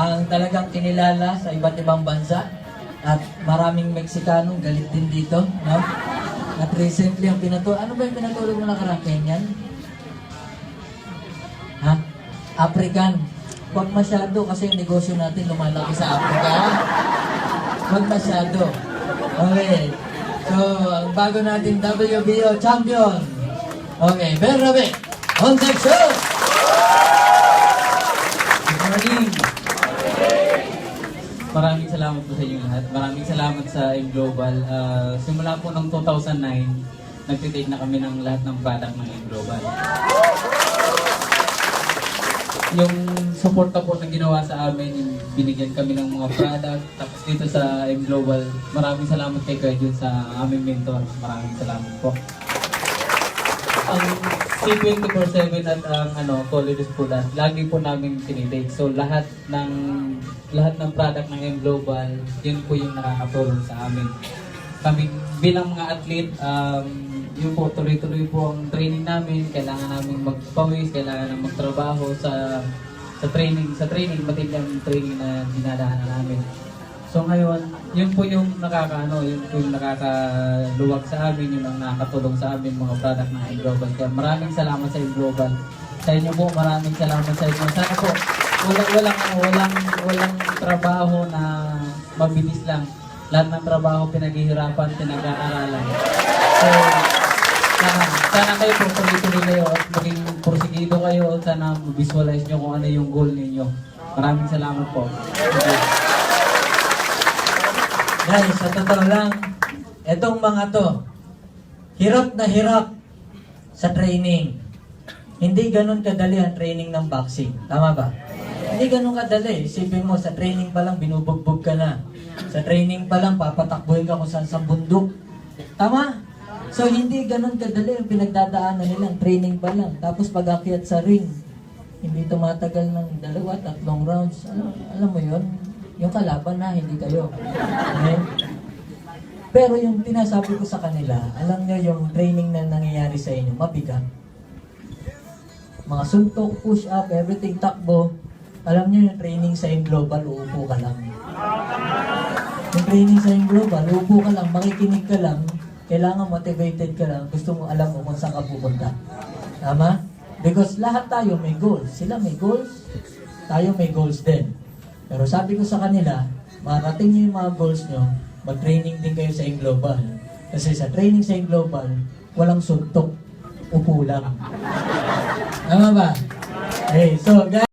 ang talagang kinilala sa iba't ibang bansa. At maraming Meksikano galit din dito, no? At recently ang ano ba yung pinatulog mo nakarang Kenyan? Ha? African. Huwag masyado kasi yung negosyo natin lumalaki sa Africa. Huwag masyado. Okay. So, ang bago nating WBO champion. Okay, Bernabe, on section! Good morning! Maraming salamat po sa inyo lahat. Maraming salamat sa M-Global. Simula po noong 2009, nagtitake na kami ng lahat ng product ng M-Global. Yung support po na ginawa sa amin, yung binigyan kami ng mga product, tapos dito sa M-Global, maraming salamat kay Kuya Jun sa aming mentor. Maraming salamat po. Ang C24/7 at ang Toledo School, lagi po namin tinitake. So lahat ng product ng M-Global, yun po yung nakakatulong sa amin. Kami bilang mga athlete, yun po, tuloy-tuloy po ang training namin. Kailangan namin magpawis, kailangan namin magtrabaho sa training. Sa training, matindi ang training na dinadaanan namin. So ngayon, yun po yung nakakaluwag sa amin, yun ang nakakatulong sa amin mga product ng M-Global. Kaya maraming salamat sa M-Global. Sa inyo po, maraming salamat sa inyo. Sana po, walang trabaho na mabilis lang. Lahat ng trabaho pinaghihirapan, pinag-aaralan. So, sana kayo po, tuloy-tuloy kayo at maging porsigido kayo. Sana visualize nyo kung ano yung goal ninyo. Maraming salamat po. Guys, sa totoo lang, etong mga to, hirap na hirap sa training. Hindi ganun kadali ang training ng boxing. Tama ba? Hindi ganun kadali. Isipin mo, sa training pa lang, binubugbog ka na. Sa training pa lang, papatakbuhin ka kung saan sa bundok. Tama? So, hindi ganun kadali ang pinagdadaanan nila. Training pa lang. Tapos pag-akyat sa ring, hindi tumatagal ng 2-3 rounds. Alam mo yun? Yung kalaban na, hindi kayo. Okay? Pero yung tinasabi ko sa kanila, alam nyo yung training na nangyayari sa inyo, mabigat. Mga suntok, push up, everything, takbo. Alam nyo yung training sa M-Global, uupo ka lang. Yung training sa M-Global, uupo ka lang, makikinig ka lang, kailangan motivated ka lang, gusto mo alam mo kung saan ka pupunta. Tama? Because lahat tayo may goals. Sila may goals, tayo may goals din. Pero sabi ko sa kanila, marating nyo yung mga goals nyo, mag-training din kayo sa M-Global. Kasi sa training sa M-Global, walang suntok, upo lang. Tama ba? Okay, so guys,